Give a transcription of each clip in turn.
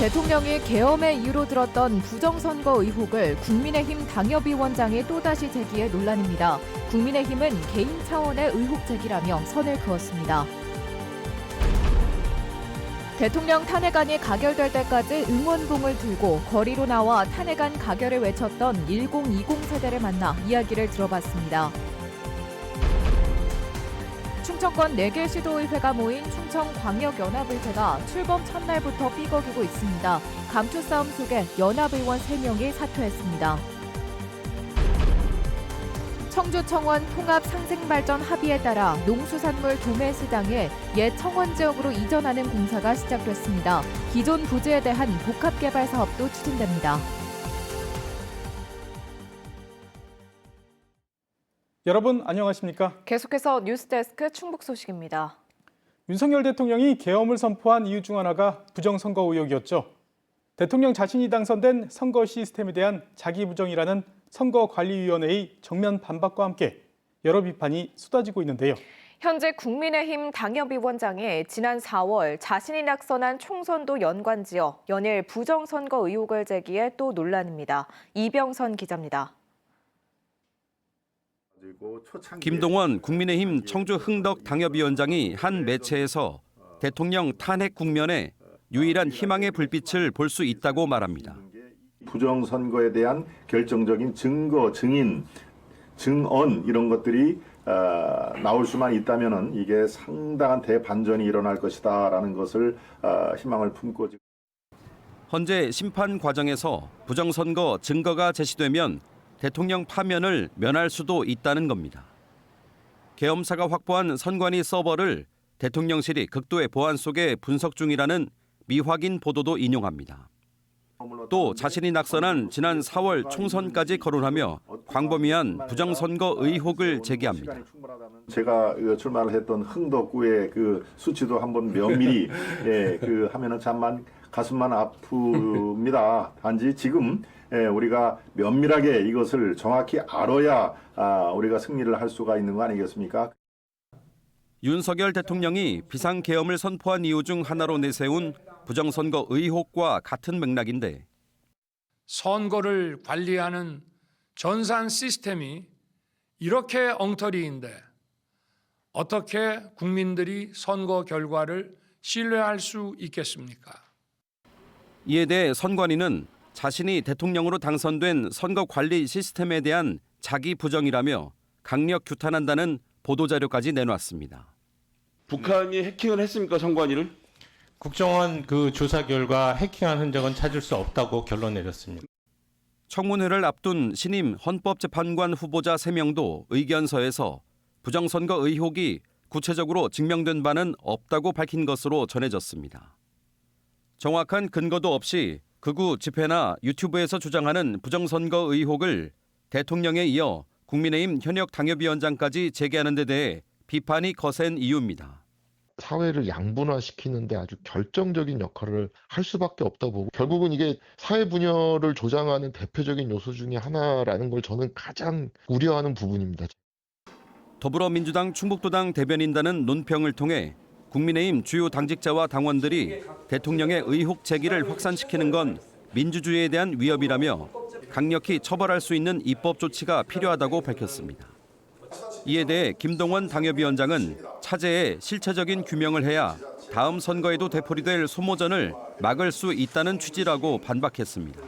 대통령이 계엄의 이유로 들었던 부정선거 의혹을 국민의힘 당협위원장이 또다시 제기해 논란입니다. 국민의힘은 개인 차원의 의혹 제기라며 선을 그었습니다. 대통령 탄핵안이 가결될 때까지 응원봉을 들고 거리로 나와 탄핵안 가결을 외쳤던 1020 세대를 만나 이야기를 들어봤습니다. 충청권 4개 시도의회가 모인 충청광역연합의회가 출범 첫날부터 삐걱이고 있습니다. 감투 싸움 속에 연합의원 3명이 사퇴했습니다. 청주청원 통합상생발전 합의에 따라 농수산물 도매 시장에 옛 청원 지역으로 이전하는 공사가 시작됐습니다. 기존 부지에 대한 복합개발 사업도 추진됩니다. 여러분 안녕하십니까? 계속해서 뉴스데스크 충북 소식입니다. 윤석열 대통령이 계엄을 선포한 이유 중 하나가 부정선거 의혹이었죠. 대통령 자신이 당선된 선거 시스템에 대한 자기 부정이라는 선거관리위원회의 정면 반박과 함께 여러 비판이 쏟아지고 있는데요. 현재 국민의힘 당협위원장이 지난 4월 자신이 낙선한 총선도 연관지어 연일 부정선거 의혹을 제기해 또 논란입니다. 이병선 기자입니다. 김동원 국민의힘 청주 흥덕 당협위원장이 한 매체에서 대통령 탄핵 국면에 유일한 희망의 불빛을 볼 수 있다고 말합니다. 부정선거에 대한 결정적인 증거, 증인, 증언 이런 것들이 나올 수만 있다면 이게 상당한 대반전이 일어날 것이다라는 것을 희망을 품고 현재 심판 과정에서 부정선거 증거가 제시되면 대통령 파면을 면할 수도 있다는 겁니다. 계엄사가 확보한 선관위 서버를 대통령실이 극도의 보안 속에 분석 중이라는 미확인 보도도 인용합니다. 또 자신이 낙선한 지난 4월 총선까지 거론하며 광범위한 부정선거 의혹을 제기합니다. 제가 출마를 했던 흥덕구의 그 수치도 한번 면밀히 하면은 참만 가슴만 아픕니다. 단지 지금 우리가 면밀하게 이것을 정확히 알아야 우리가 승리를 할 수가 있는 거 아니겠습니까? 윤석열 대통령이 비상계엄을 선포한 이유 중 하나로 내세운 부정선거 의혹과 같은 맥락인데 선거를 관리하는 전산 시스템이 이렇게 엉터리인데 어떻게 국민들이 선거 결과를 신뢰할 수 있겠습니까? 이에 대해 선관위는 자신이 대통령으로 당선된 선거 관리 시스템에 대한 자기 부정이라며 강력 규탄한다는 보도자료까지 내놨습니다. 북한이 해킹을 했습니까, 선관위를? 국정원 그 조사 결과 해킹한 흔적은 찾을 수 없다고 결론 내렸습니다. 청문회를 앞둔 신임 헌법재판관 후보자 3명도 의견서에서 부정선거 의혹이 구체적으로 증명된 바는 없다고 밝힌 것으로 전해졌습니다. 정확한 근거도 없이 극우 집회나 유튜브에서 주장하는 부정선거 의혹을 대통령에 이어 국민의힘 현역 당협위원장까지 제기하는 데 대해 비판이 거센 이유입니다. 사회를 양분화시키는 데 아주 결정적인 역할을 할 수밖에 없다 보고 결국은 이게 사회 분열을 조장하는 대표적인 요소 중에 하나라는 걸 저는 가장 우려하는 부분입니다. 더불어민주당 충북도당 대변인단은 논평을 통해 국민의힘 주요 당직자와 당원들이 대통령의 의혹 제기를 확산시키는 건 민주주의에 대한 위협이라며 강력히 처벌할 수 있는 입법 조치가 필요하다고 밝혔습니다. 이에 대해 김동원 당협위원장은 차제에 실체적인 규명을 해야 다음 선거에도 되풀이될 소모전을 막을 수 있다는 취지라고 반박했습니다.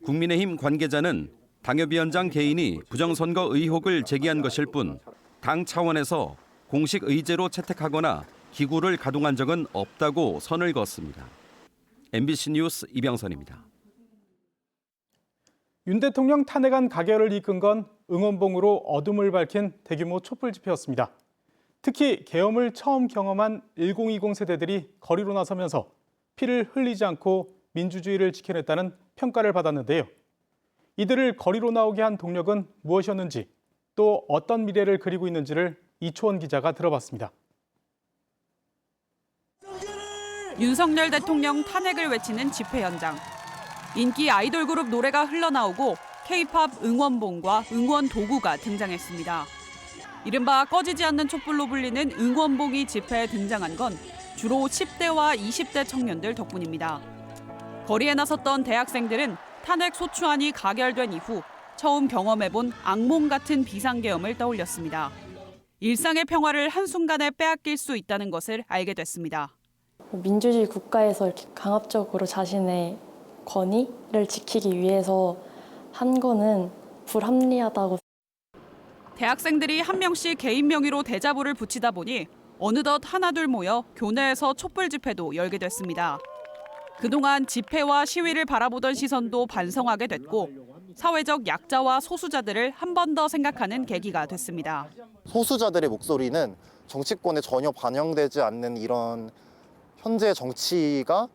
국민의힘 관계자는 당협위원장 개인이 부정선거 의혹을 제기한 것일 뿐 당 차원에서 공식 의제로 채택하거나 기구를 가동한 적은 없다고 선을 그었습니다. MBC 뉴스 이병선입니다. 윤 대통령 탄핵안 가결을 이끈 건 응원봉으로 어둠을 밝힌 대규모 촛불 집회였습니다. 특히 계엄을 처음 경험한 1020 세대들이 거리로 나서면서 피를 흘리지 않고 민주주의를 지켜냈다는 평가를 받았는데요. 이들을 거리로 나오게 한 동력은 무엇이었는지 또 어떤 미래를 그리고 있는지를 이초원 기자가 들어봤습니다. 윤석열 대통령 탄핵을 외치는 집회 현장. 인기 아이돌 그룹 노래가 흘러나오고 K-팝 응원봉과 응원 도구가 등장했습니다. 이른바 꺼지지 않는 촛불로 불리는 응원봉이 집회에 등장한 건 주로 10대와 20대 청년들 덕분입니다. 거리에 나섰던 대학생들은 탄핵 소추안이 가결된 이후 처음 경험해본 악몽 같은 비상계엄을 떠올렸습니다. 일상의 평화를 한순간에 빼앗길 수 있다는 것을 알게 됐습니다. 민주주의 국가에서 이렇게 강압적으로 자신의 권위를 지키기 위해서 한 거는 불합리하다고. 대학생들이 한 명씩 개인 명의로 대자보를 붙이다 보니 어느덧 하나둘 모여 교내에서 촛불 집회도 열게 됐습니다. 그동안 집회와 시위를 바라보던 시선도 반성하게 됐고 사회적 약자와 소수자들을 한 번 더 생각하는 계기가 됐습니다. 소수자들의 목소리는 정치권에 전혀 반영되지 않는 이런 현재 정치가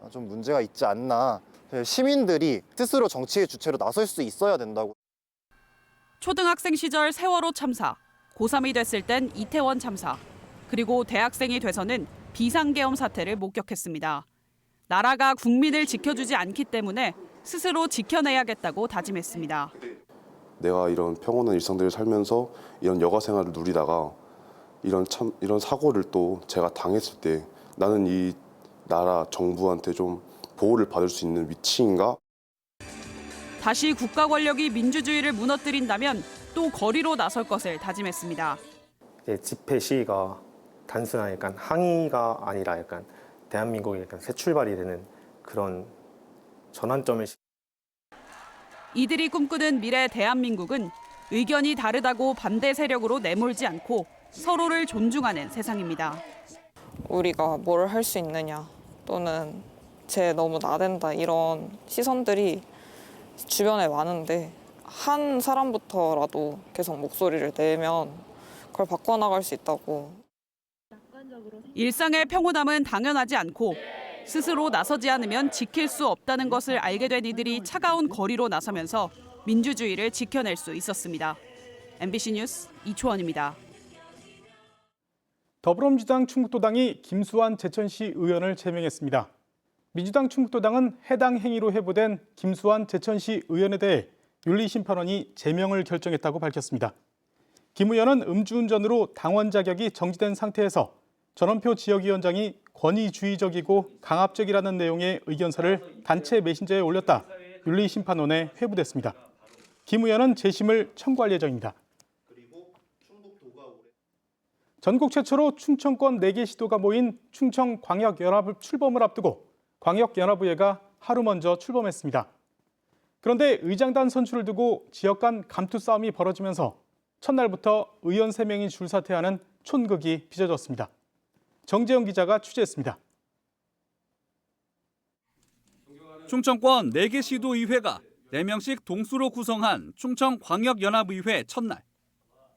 좀 문제가 있지 않나. 시민들이 스스로 정치의 주체로 나설 수 있어야 된다고. 초등학생 시절 세월호 참사, 고3이 됐을 땐 이태원 참사, 그리고 대학생이 돼서는 비상계엄 사태를 목격했습니다. 나라가 국민을 지켜주지 않기 때문에 스스로 지켜내야겠다고 다짐했습니다. 내가 이런 평온한 일상들을 살면서 이런 여가 생활을 누리다가 이런 사고를 또 제가 당했을 때 나는 이 나라 정부한테 좀 보호를 받을 수 있는 위치인가? 다시 국가 권력이 민주주의를 무너뜨린다면 또 거리로 나설 것을 다짐했습니다. 집회 시위가 단순한 약간 항의가 아니라 약간 대한민국의 약간 새 출발이 되는 그런 전환점을. 이들이 꿈꾸는 미래 대한민국은 의견이 다르다고 반대 세력으로 내몰지 않고 서로를 존중하는 세상입니다. 우리가 뭘 할 수 있느냐 또는 쟤 너무 나댄다 이런 시선들이 주변에 많은데 한 사람부터라도 계속 목소리를 내면 그걸 바꿔나갈 수 있다고. 일상의 평온함은 당연하지 않고 스스로 나서지 않으면 지킬 수 없다는 것을 알게 된 이들이 차가운 거리로 나서면서 민주주의를 지켜낼 수 있었습니다. MBC 뉴스 이초원입니다. 더불어민주당 충북도당이 김수환 제천시 의원을 제명했습니다. 민주당 충북도당은 해당 행위로 해부된 김수환 제천시 의원에 대해 윤리심판원이 제명을 결정했다고 밝혔습니다. 김 의원은 음주운전으로 당원 자격이 정지된 상태에서 전원표 지역위원장이 권위주의적이고 강압적이라는 내용의 의견서를 단체 메신저에 올렸다 윤리심판원에 회부됐습니다. 김 의원은 재심을 청구할 예정입니다. 전국 최초로 충청권 4개 시도가 모인 충청광역연합 출범을 앞두고 광역연합의회가 하루 먼저 출범했습니다. 그런데 의장단 선출을 두고 지역 간 감투 싸움이 벌어지면서 첫날부터 의원 3명이 줄사퇴하는 촌극이 빚어졌습니다. 정재영 기자가 취재했습니다. 충청권 4개 시도의회가 4명씩 동수로 구성한 충청광역연합의회 첫날.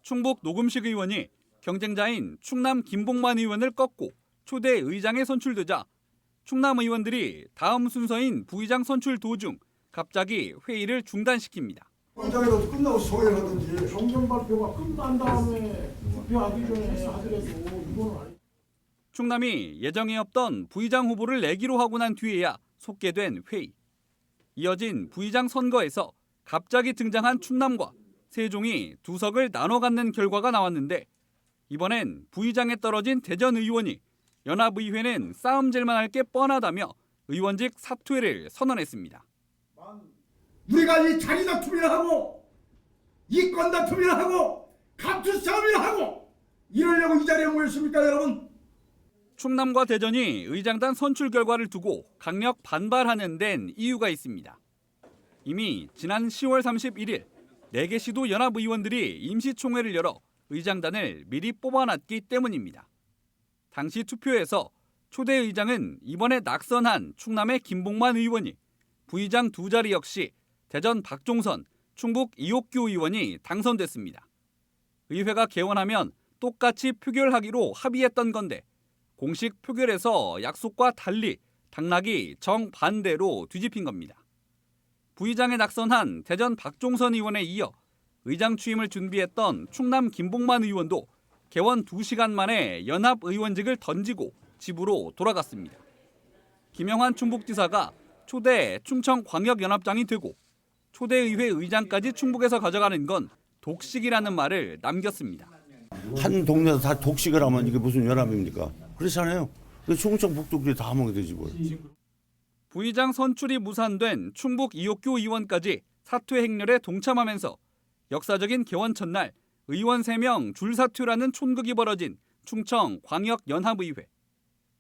충북 노금식 의원이 경쟁자인 충남 김봉만 의원을 꺾고 초대 의장에 선출되자 충남 의원들이 다음 순서인 부의장 선출 도중 갑자기 회의를 중단시킵니다. 의장이라도 끝나고 소개를 하든지 성명 발표가 끝난 다음에 투표하기 전에 하더라도 이거는 아니. 충남이 예정에 없던 부의장 후보를 내기로 하고 난 뒤에야 속개된 회의. 이어진 부의장 선거에서 갑자기 등장한 충남과 세종이 2석을 나눠 갖는 결과가 나왔는데 이번엔 부의장에 떨어진 대전 의원이 연합의회는 싸움질만 할 게 뻔하다며 의원직 사퇴를 선언했습니다. 우리가 이 자리 다툼이라 하고 이권 다툼이라 하고 감투 싸움이라 하고 이러려고 이 자리에 모였습니까, 여러분? 충남과 대전이 의장단 선출 결과를 두고 강력 반발하는 데는 이유가 있습니다. 이미 지난 10월 31일 4개 시도 연합의원들이 임시총회를 열어 의장단을 미리 뽑아놨기 때문입니다. 당시 투표에서 초대 의장은 이번에 낙선한 충남의 김봉만 의원이, 부의장 2자리 역시 대전 박종선, 충북 이옥규 의원이 당선됐습니다. 의회가 개원하면 똑같이 표결하기로 합의했던 건데 공식 표결에서 약속과 달리 당락이 정반대로 뒤집힌 겁니다. 부의장에 낙선한 대전 박종선 의원에 이어 의장 취임을 준비했던 충남 김봉만 의원도 개원 2시간 만에 연합의원직을 던지고 집으로 돌아갔습니다. 김영환 충북지사가 초대 충청광역연합장이 되고 초대의회 의장까지 충북에서 가져가는 건 독식이라는 말을 남겼습니다. 한 동네에서 다 독식을 하면 이게 무슨 연합입니까? 그렇잖아요. 충청북도 그래 다 하면 되지 뭘. 부의장 선출이 무산된 충북 이옥규 의원까지 사퇴 행렬에 동참하면서 역사적인 개원 첫날 의원 3명 줄사퇴라는 촌극이 벌어진 충청 광역연합의회.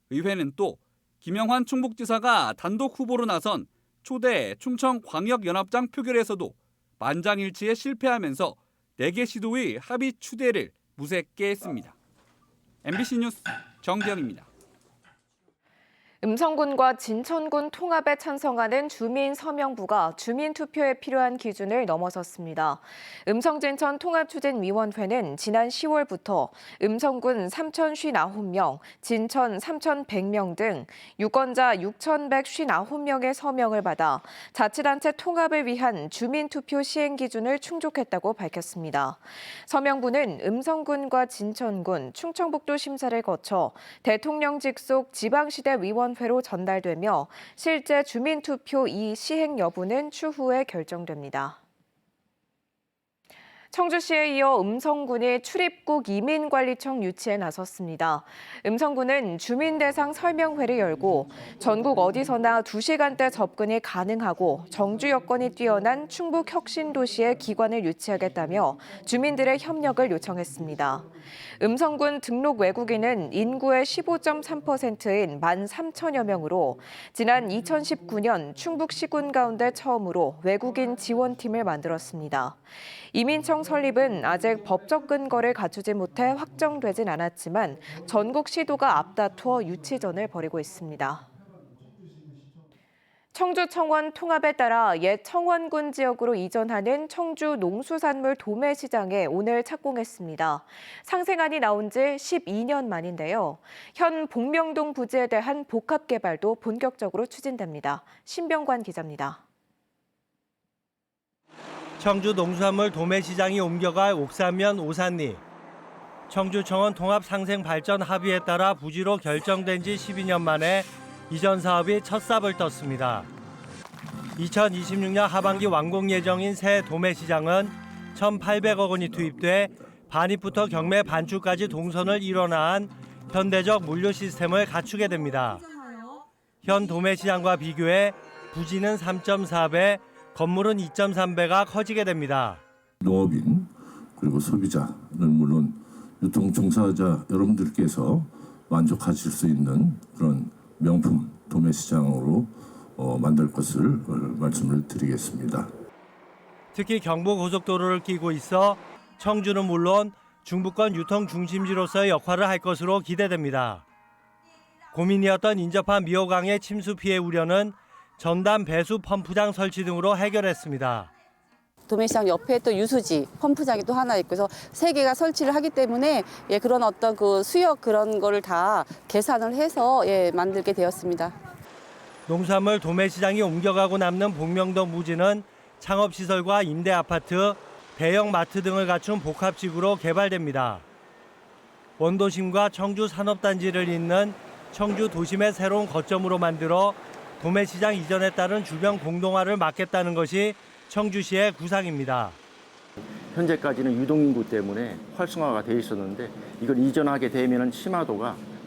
의회는 또 김영환 충북지사가 단독 후보로 나선 초대 충청광역연합장 표결에서도 만장일치에 실패하면서 4개 시도의 합의 추대를 무색게 했습니다. MBC 뉴스 정재영입니다. 음성군과 진천군 통합에 찬성하는 주민 서명부가 주민투표에 필요한 기준을 넘어섰습니다. 음성진천 통합추진위원회는 지난 10월부터 음성군 3,059명, 진천 3,100명 등 유권자 6,159명의 서명을 받아 자치단체 통합을 위한 주민투표 시행 기준을 충족했다고 밝혔습니다. 서명부는 음성군과 진천군, 충청북도 심사를 거쳐 대통령 직속 지방시대 위원회로 전달되며 실제 주민투표 이 시행 여부는 추후에 결정됩니다. 청주시에 이어 음성군이 출입국 이민관리청 유치에 나섰습니다. 음성군은 주민 대상 설명회를 열고 전국 어디서나 2시간대 접근이 가능하고 정주 여건이 뛰어난 충북 혁신도시에 기관을 유치하겠다며 주민들의 협력을 요청했습니다. 음성군 등록 외국인은 인구의 15.3%인 13,000여 명으로 지난 2019년 충북 시군 가운데 처음으로 외국인 지원팀을 만들었습니다. 이민청 설립은 아직 법적 근거를 갖추지 못해 확정되진 않았지만 전국 시도가 앞다투어 유치전을 벌이고 있습니다. 청주 청원 통합에 따라 옛 청원군 지역으로 이전하는 청주 농수산물 도매시장에 오늘 착공했습니다. 상생안이 나온 지 12년 만인데요. 현 복명동 부지에 대한 복합 개발도 본격적으로 추진됩니다. 신병관 기자입니다. 청주 농수산물 도매시장이 옮겨갈 옥산면 오산리. 청주청원 통합상생발전 합의에 따라 부지로 결정된 지 12년 만에 이전 사업이 첫 삽을 떴습니다. 2026년 하반기 완공 예정인 새 도매시장은 1,800억 원이 투입돼 반입부터 경매 반출까지 동선을 일원화한 현대적 물류 시스템을 갖추게 됩니다. 현 도매시장과 비교해 부지는 3.4배, 건물은 2.3배가 커지게 됩니다. 농업인 그리고 소비자는 물론 유통종사자 여러분들께서 만족하실 수 있는 그런 명품 도매시장으로 만들 것을 말씀을 드리겠습니다. 특히 경부고속도로를 끼고 있어 청주는 물론 중부권 유통 중심지로서의 역할을 할 것으로 기대됩니다. 고민이었던 인접한 미호강의 침수 피해 우려는 전담 배수 펌프장 설치 등으로 해결했습니다. 도매시장 옆에 또 유수지 펌프장이 또 하나 있고 그래서 3개가 설치를 하기 때문에 그런 어떤 그 수역 그런 거를 다 계산을 해서 만들게 되었습니다. 농수산물 도매시장이 옮겨가고 남는 복명동 부지는 창업시설과 임대아파트, 대형 마트 등을 갖춘 복합지구로 개발됩니다. 원도심과 청주 산업단지를 잇는 청주 도심의 새로운 거점으로 만들어 도매시장 이전에 따른 주변 공동화를 막겠다는 것이 청주시의 구상입니다. 현재까지는 유동인구 때문에 활성화가 돼 있었는데 이걸 이전하게 되면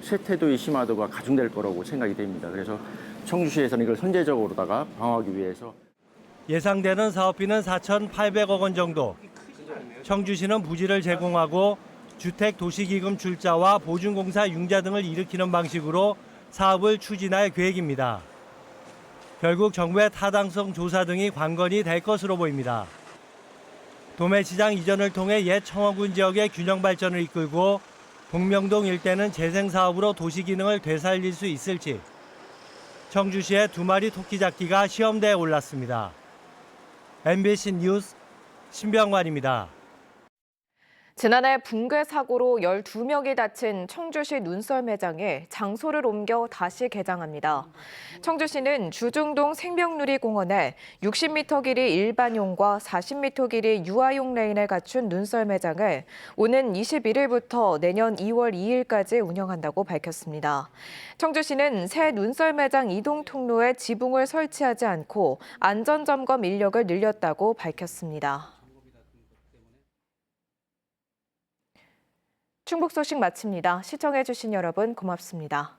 쇠퇴도의 심화도가 가중될 거라고 생각이 됩니다. 그래서 청주시에서는 이걸 선제적으로다가 방어하기 위해서 예상되는 사업비는 4,800억 원 정도. 청주시는 부지를 제공하고 주택도시기금 출자와 보증공사 융자 등을 일으키는 방식으로 사업을 추진할 계획입니다. 결국 정부의 타당성 조사 등이 관건이 될 것으로 보입니다. 도매시장 이전을 통해 옛 청원군 지역의 균형 발전을 이끌고 복명동 일대는 재생사업으로 도시기능을 되살릴 수 있을지 청주시의 2마리 토끼 잡기가 시험대에 올랐습니다. MBC 뉴스 신병관입니다. 지난해 붕괴 사고로 12명이 다친 청주시 눈썰 매장에 장소를 옮겨 다시 개장합니다. 청주시는 주중동 생명누리공원에 60m 길이 일반용과 40m 길이 유아용 레인을 갖춘 눈썰 매장을 오는 21일부터 내년 2월 2일까지 운영한다고 밝혔습니다. 청주시는 새 눈썰 매장 이동 통로에 지붕을 설치하지 않고 안전점검 인력을 늘렸다고 밝혔습니다. 충북 소식 마칩니다. 시청해주신 여러분 고맙습니다.